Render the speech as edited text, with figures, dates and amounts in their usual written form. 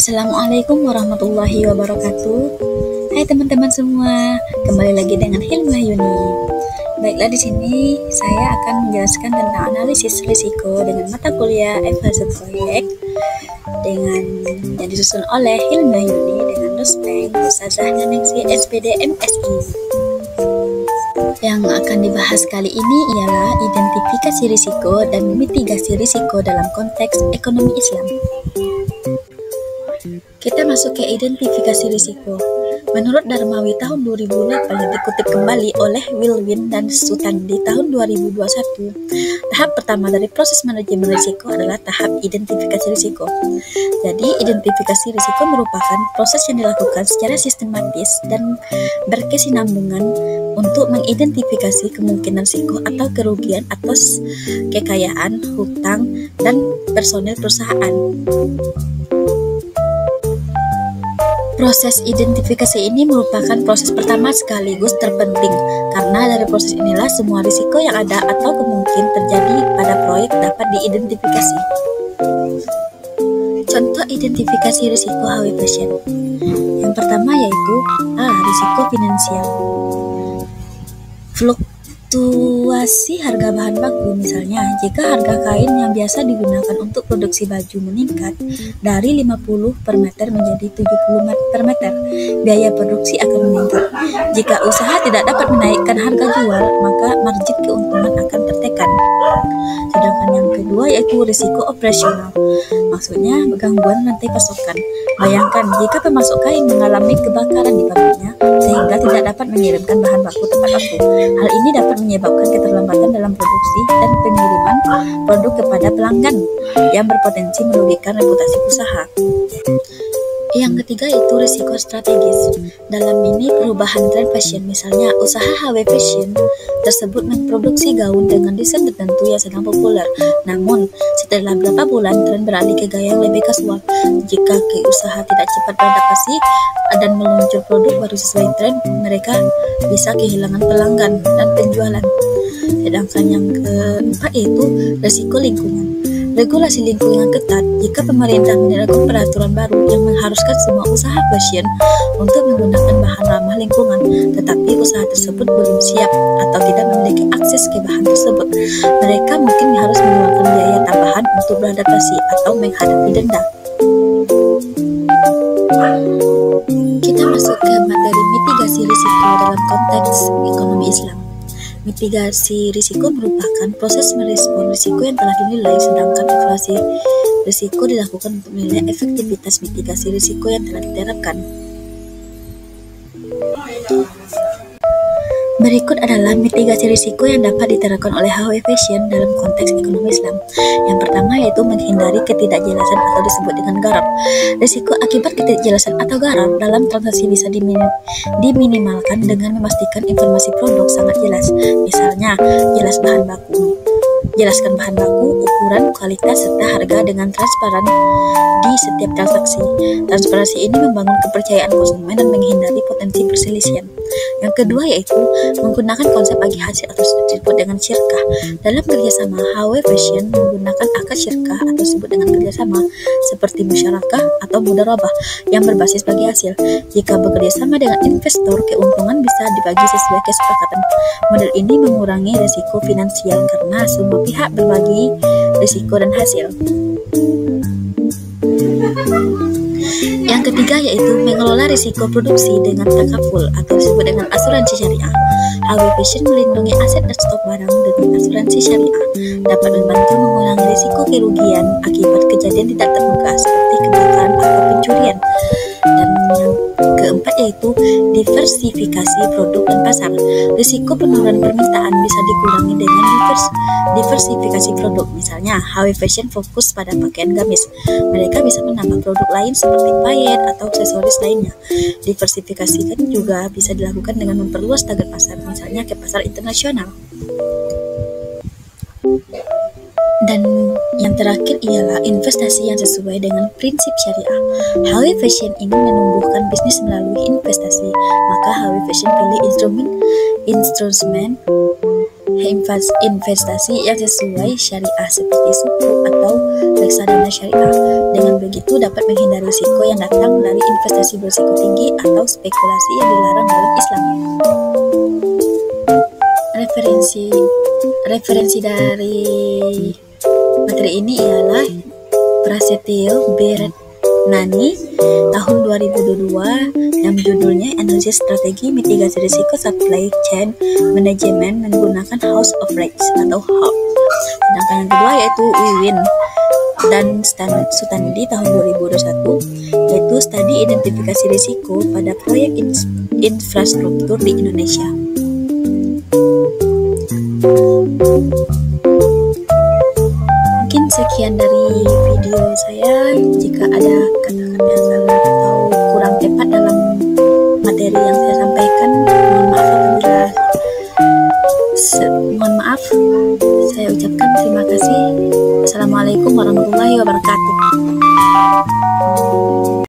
Assalamualaikum warahmatullahi wabarakatuh. Hai teman-teman semua, kembali lagi dengan Hilma Yuni. Baiklah, di sini saya akan menjelaskan tentang analisis risiko dengan mata kuliah evaluasi proyek dengan yang disusun oleh Hilma Yuni dengan Dospeng Ustazah Neningsi SPD MSI. Yang akan dibahas kali ini ialah identifikasi risiko dan mitigasi risiko dalam konteks ekonomi Islam. Kita masuk ke identifikasi risiko. Menurut Darmawi tahun 2008 yang dikutip kembali oleh Wilwin dan Sutan di tahun 2021, tahap pertama dari proses manajemen risiko adalah tahap identifikasi risiko. Jadi, identifikasi risiko merupakan proses yang dilakukan secara sistematis dan berkesinambungan untuk mengidentifikasi kemungkinan risiko atau kerugian atas kekayaan, hutang, dan personil perusahaan. Proses identifikasi ini merupakan proses pertama sekaligus terpenting, karena dari proses inilah semua risiko yang ada atau kemungkin terjadi pada proyek dapat diidentifikasi. Contoh identifikasi risiko HW Fashion. Yang pertama yaitu risiko finansial. Fluktuasi harga bahan baku, misalnya jika harga kain yang biasa digunakan untuk produksi baju meningkat dari 50 per meter menjadi 70 per meter, biaya produksi akan meningkat. Jika usaha tidak dapat menaikkan harga jual, maka margin keuntungan akan tertekan. Sedangkan yang kedua yaitu risiko operasional, maksudnya gangguan rantai pasokan. Bayangkan jika pemasok kain mengalami kebakaran di pabriknya sehingga tidak dapat mengirimkan bahan baku tepat waktu. Hal ini dapat menyebabkan keterlambatan dalam produksi dan pengiriman produk kepada pelanggan yang berpotensi merugikan reputasi usaha. Yang ketiga itu risiko strategis. Dalam ini perubahan tren fashion, misalnya usaha HW Fashion tersebut memproduksi gaun dengan desain tertentu yang sedang populer. Namun, setelah beberapa bulan tren beralih ke gaya yang lebih kasual. Jika usaha tidak cepat beradaptasi dan meluncur produk baru sesuai tren, mereka bisa kehilangan pelanggan dan penjualan. Sedangkan yang keempat yaitu risiko lingkungan. Regulasi lingkungan ketat. Jika pemerintah menerapkan peraturan baru yang mengharuskan semua usaha fashion untuk menggunakan bahan ramah lingkungan, tetapi usaha tersebut belum siap atau tidak memiliki akses ke bahan tersebut, mereka mungkin harus mengeluarkan biaya tambahan untuk beradaptasi atau menghadapi denda. Kita masuk ke materi mitigasi risiko dalam konteks ekonomi Islam. Mitigasi risiko merupakan proses merespon risiko yang telah dinilai, sedangkan evaluasi risiko dilakukan untuk menilai efektivitas mitigasi risiko yang telah diterapkan. Berikut adalah mitigasi risiko yang dapat diterapkan oleh HW Fashion dalam konteks ekonomi Islam. Yang pertama yaitu menghindari ketidakjelasan atau disebut dengan gharar. Risiko akibat ketidakjelasan atau gharar dalam transaksi bisa diminimalkan dengan memastikan informasi produk sangat jelas. Misalnya, jelaskan bahan baku, ukuran, kualitas, serta harga dengan transparan di setiap transaksi. Transparansi ini membangun kepercayaan konsumen dan menghindari potensi perselisihan. Yang kedua yaitu menggunakan konsep bagi hasil atau disebut dengan syirkah. Dalam kerjasama, HW Fashion menggunakan akad syirkah atau disebut dengan kerjasama seperti musyarakah atau mudharabah yang berbasis bagi hasil. Jika bekerjasama dengan investor, keuntungan bisa dibagi sesuai kesepakatan. Model ini mengurangi risiko finansial karena semua pihak berbagi risiko dan hasil. Yang ketiga yaitu mengelola risiko produksi dengan takaful atau disebut dengan asuransi syariah. HW Fashion melindungi aset dan stok barang dengan asuransi syariah, dapat membantu mengurangi risiko kerugian akibat kejadian tidak terduga seperti kebakaran atau pencurian. Dan yang keempat yaitu diversifikasi produk dan pasar. Risiko penurunan permintaan bisa dikurangi dengan diversifikasi produk. Misalnya, HW Fashion fokus pada pakaian gamis. Mereka bisa menambah produk lain seperti payet atau aksesoris lainnya. Diversifikasi kan juga bisa dilakukan dengan memperluas target pasar, misalnya ke pasar internasional. Dan yang terakhir ialah investasi yang sesuai dengan prinsip syariah. HW Fashion ingin menumbuhkan bisnis melalui investasi, maka HW Fashion pilih instrumen investasi yang sesuai syariah seperti suku atau reksadana syariah. Dengan begitu dapat menghindari risiko yang datang dari investasi berisiko tinggi atau spekulasi yang dilarang dalam Islam. Referensi dari materi ini ialah Prasetyo Nani tahun 2022 yang judulnya Analisis Strategi Mitigasi Risiko Supply Chain Management menggunakan House of Rights atau HOP. Sedangkan yang kedua yaitu Wiwin dan Sutandi tahun 2021 yaitu Studi Identifikasi Risiko pada Proyek Infrastruktur di Indonesia. Mungkin sekian dari video saya. Jika ada kata-kata yang salah atau kurang tepat dalam materi yang saya sampaikan, mohon maaf. Saya ucapkan terima kasih. Assalamualaikum warahmatullahi wabarakatuh.